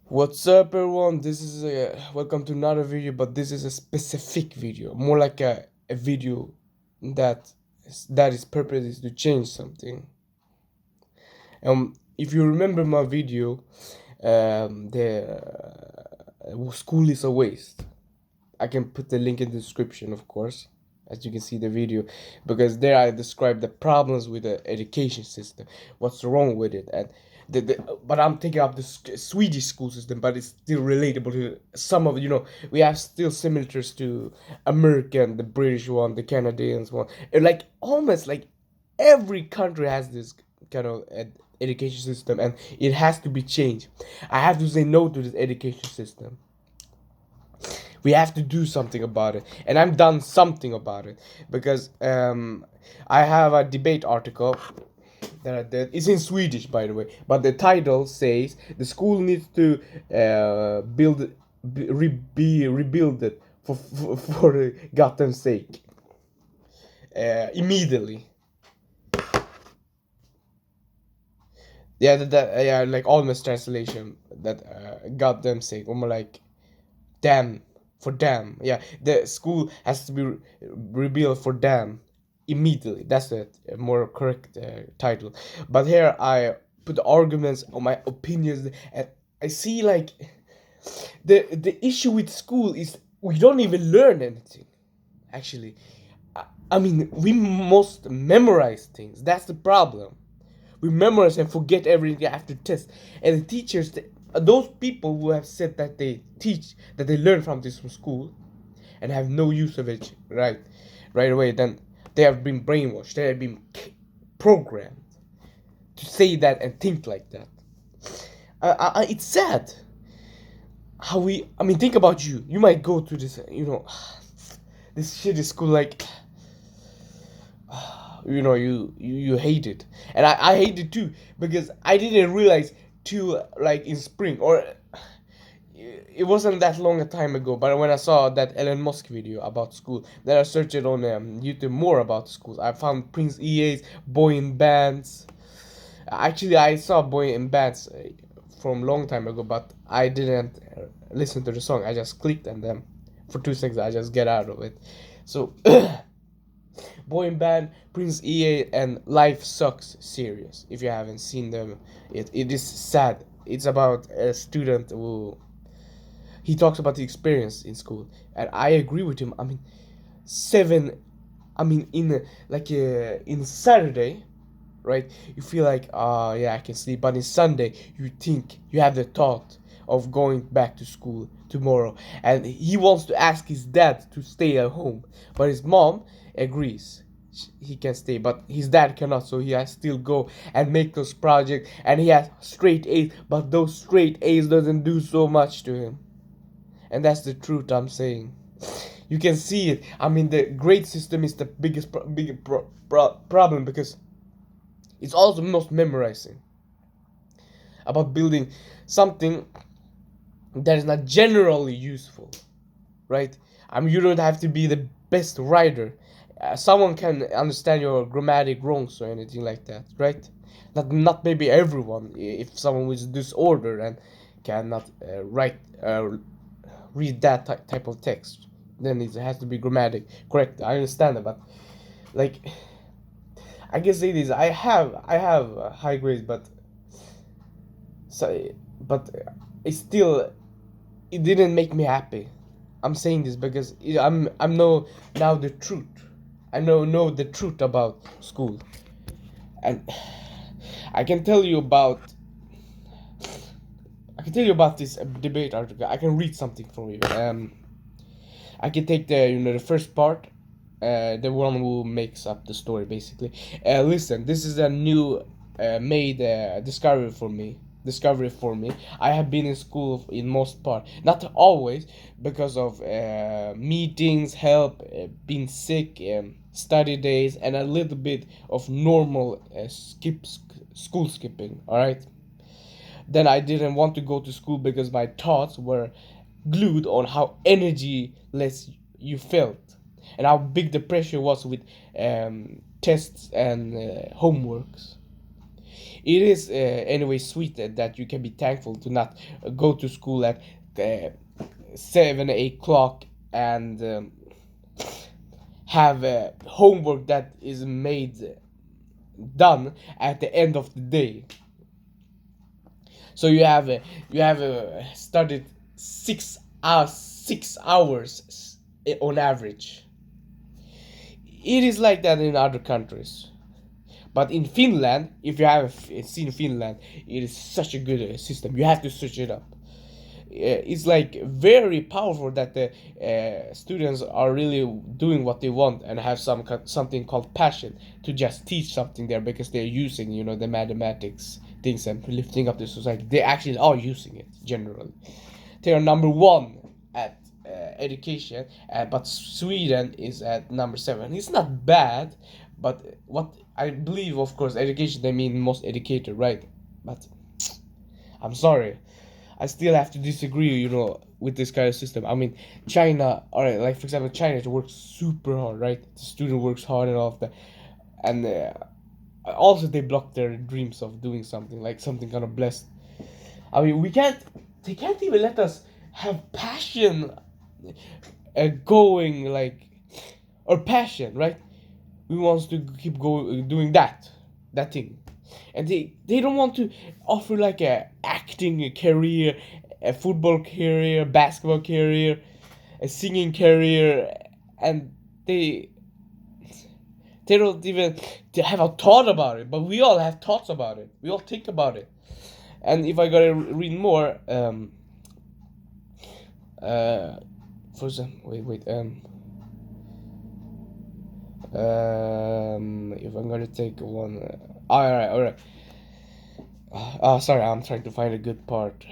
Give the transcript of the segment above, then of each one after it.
What's up, everyone? This is welcome to another video, but this is a specific video, more like a video that is purpose is to change something. If you remember my video, the school is a waste. I can put the link in the description, of course, as you can see the video, because there I describe the problems with the education system, what's wrong with it, and but I'm taking up the Swedish school system, but it's still relatable to some of we have still similars to American, the British one, the Canadians one, and like almost like every country has this kind of education system, and it has to be changed. I have to say no to this education system. We have to do something about it, and I've done something about it because I have a debate article that is in Swedish, by the way, but the title says the school needs to be rebuilt for Gotham's sake, immediately. Yeah, yeah, like almost translation that Gotham sake, or more like damn, for damn. Yeah, the school has to be rebuilt for damn immediately. That's the more correct title. But here I put the arguments on my opinions, and I see like the issue with school is we don't even learn anything. Actually, I mean we must memorize things. That's the problem. We memorize and forget everything after test. And the teachers, those people who have said that they teach, that they learn from this from school, and have no use of it right away, then they have been brainwashed. They have been programmed to say that and think like that. It's sad how we. I mean, think about you. You might go to this, this shitty school like you hate it, and I hate it too because I didn't realize till like in spring, or it wasn't that long a time ago, but when I saw that Elon Musk video about school, then I searched it on YouTube more about schools. I found Prince EA's Boy in Bands. Actually, I saw Boy in Bands from a long time ago, but I didn't listen to the song. I just clicked, and then for 2 seconds I just get out of it. So boy band, Prince EA, and Life Sucks series. If you haven't seen them, it is sad. It's about a student who he talks about the experience in school, and I agree with him. I mean, seven. I mean, in Saturday, right? You feel like, yeah, I can sleep, but in Sunday, you think you have the thought of going back to school tomorrow, and he wants to ask his dad to stay at home, but his mom agrees he can stay, but his dad cannot, so he has to still go and make those projects, and he has straight A's, but those straight A's doesn't do so much to him, and that's the truth I'm saying. You can see it. I mean, the grade system is the biggest problem because it's also most memorizing about building something that is not generally useful, right? I mean, you don't have to be the best writer. Someone can understand your grammatic wrongs or anything like that, right? Not maybe everyone. If someone with disorder and cannot read that type of text, then it has to be grammatic correct. I understand that, but like I can say this: I have high grades, so but it still it didn't make me happy. I'm saying this because I'm know now the truth. I know the truth about school, and I can tell you about I can tell you about this debate article. I can read something for you. I can take the first part, the one who makes up the story basically. Listen, this is a new made discovery for me. I have been in school in most part, not always, because of meetings, help, being sick, study days, and a little bit of normal school skipping. All right. Then I didn't want to go to school because my thoughts were glued on how energyless you felt and how big the pressure was with tests and homeworks. It is anyway sweet that you can be thankful to not go to school at 7 8 o'clock and have homework that is made done at the end of the day. So you have studied 6 hours on average. It is like that in other countries. But in Finland, if you have seen Finland, it is such a good system. You have to switch it up. It's like very powerful that the students are really doing what they want and have something called passion to just teach something there because they're using the mathematics things and lifting up the society. They actually are using it generally. They are number one at education, but Sweden is at number seven. It's not bad, but what I believe, of course, education they mean most educated, right? But I'm sorry, I still have to disagree, with this kind of system. I mean, China, alright, like for example, China works super hard, right? The student works hard and all of that, and also they block their dreams of doing something like something kind of blessed. I mean, we can't. They can't even let us have passion, going like, or passion, right? We want to keep doing that thing, and they don't want to offer like a acting career, a football career, basketball career, a singing career, and they don't even they have a thought about it. But we all have thoughts about it. We all think about it. And if I gotta read more, uh, for example, if I'm gonna take one, all right. Sorry, I'm trying to find a good part.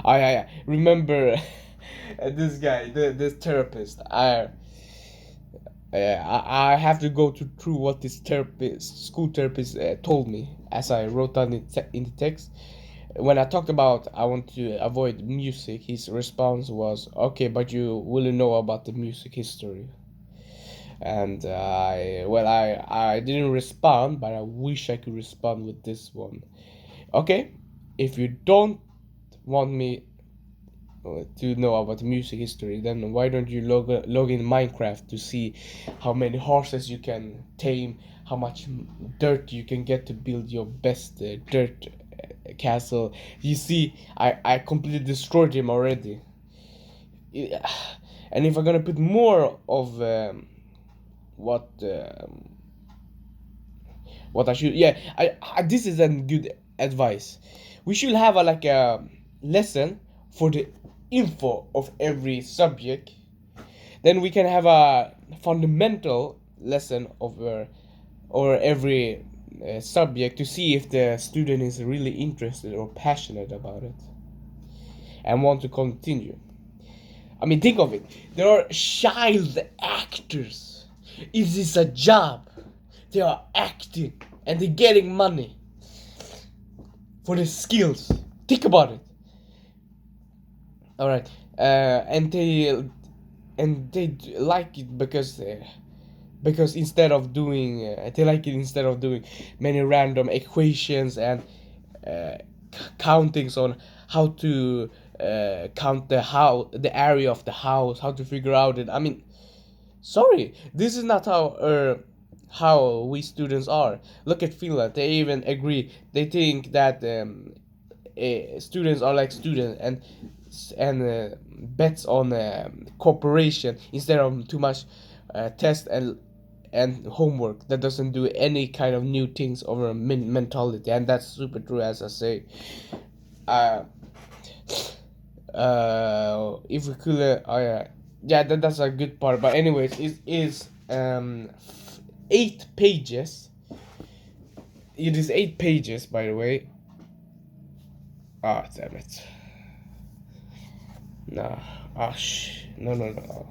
I remember this guy, this therapist. I have to go through what this school therapist told me as I wrote down in the text. When I talked about I want to avoid music, his response was, "Okay, but you will know about the music history." And I didn't respond, but I wish I could respond with this one. Okay, if you don't want me to know about the music history, then why don't you log in Minecraft to see how many horses you can tame, how much dirt you can get to build your best dirt castle. You see, I completely destroyed him already. Yeah. And if I'm gonna put more of what what I should, yeah, this is a good advice. We should have like a lesson for the info of every subject. Then we can have a fundamental lesson of or every subject to see if the student is really interested or passionate about it and want to continue. I mean, think of it. There are child actors. Is this a job? They are acting and they're getting money for the skills. Think about it. All right, and they like it because instead of doing they like it instead of doing many random equations and countings on how to count the area of the house, how to figure out it. I mean, sorry, this is not how we students are. Look at Finland. They even agree. They think that students are like students and bets on cooperation instead of too much test and homework that doesn't do any kind of new things over a mentality, and that's super true, as I say. uh, if we could yeah, that's a good part. But anyways, it is 8 pages. It is 8 pages, by the way. Ah, damn it. No. No.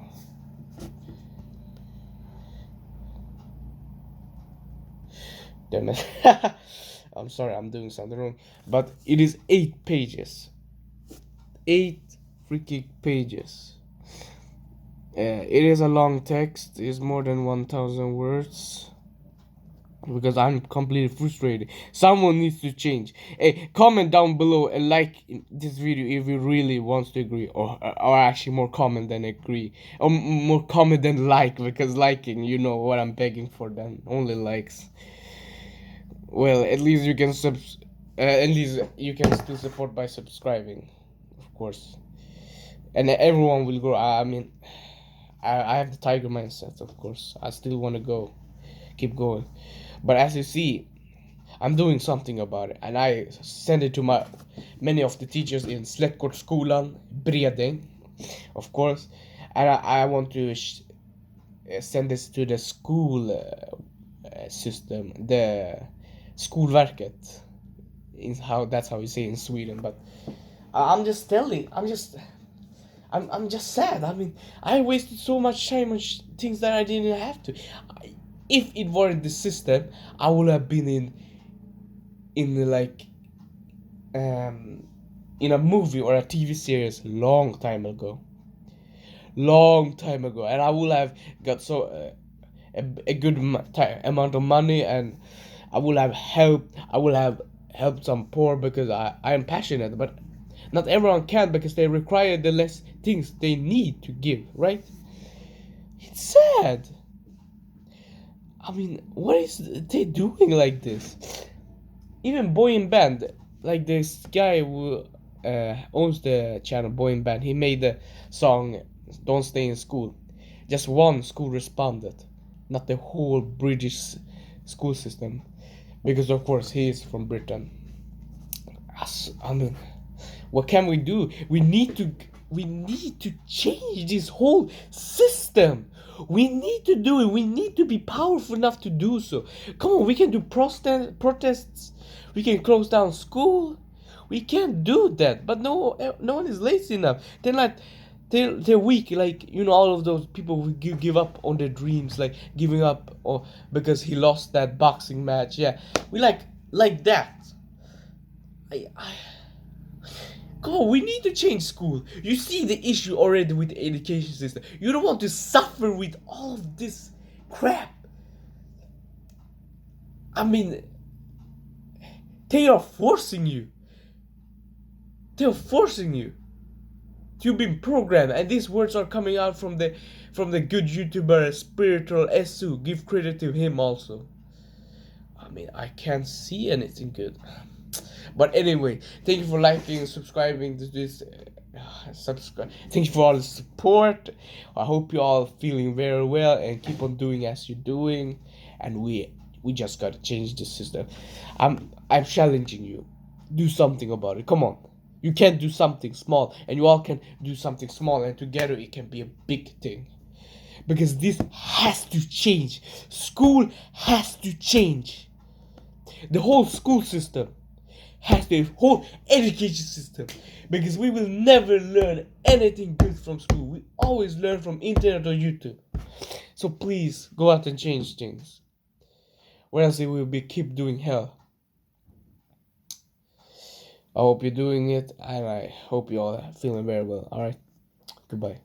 Damn it. I'm sorry, I'm doing something wrong. But it is 8 pages. 8 freaking pages. It is a long text. It's more than 1,000 words. Because I'm completely frustrated. Someone needs to change. Hey, comment down below and like this video if you really wants to agree, or actually more comment than agree, or more comment than like, because liking, you know what I'm begging for, then only likes. Well, at least you can at least you can still support by subscribing, of course, and everyone will grow. I mean, I have the tiger mindset, of course. I still want to keep going, but as you see, I'm doing something about it, and I send it to many of the teachers in Slättgårdsskolan, Bredäng, of course, and I want to send this to the school system, the Skolverket, is how that's how you say in Sweden. But I'm just telling, I'm just sad. I mean, I wasted so much time on things that I didn't have to. If it weren't the system, I would have been in like in a movie or a TV series long time ago, and I would have got a good amount of money, and I will have helped some poor, because I am passionate, but not everyone can, because they require the less things they need to give, right? It's sad. I mean, what is they doing like this? Even Boy in Band, like this guy who owns the channel Boy in Band, he made the song "Don't Stay in School." Just one school responded, not the whole British school system, because of course he is from Britain. I mean, what can we do? We need to change this whole system. We need to do it. We need to be powerful enough to do so. Come on, we can do protests. We can close down school. We can't do that. But no one is lazy enough. They're weak. Like, you know, all of those people who give up on their dreams, like giving up or because he lost that boxing match. Yeah, we like that. I Come on, we need to change school. You see the issue already with the education system. You don't want to suffer with all of this crap. I mean, they are forcing you. They are forcing you. You've been programmed, and these words are coming out from the good YouTuber Spiritual Esu. Give credit to him also. I mean, I can't see anything good. But anyway, thank you for liking and subscribing to this. Subscribe. Thank you for all the support. I hope you all feeling very well and keep on doing as you're doing. And we just gotta change the system. I'm challenging you. Do something about it. Come on. You can do something small, and you all can do something small, and together it can be a big thing. Because this has to change. School has to change. The whole school system has the whole education system, because we will never learn anything good from school. We always learn from internet or YouTube. So please go out and change things, or else it will be keep doing hell. I hope you're doing it, and I hope you all are feeling very well. All right, goodbye.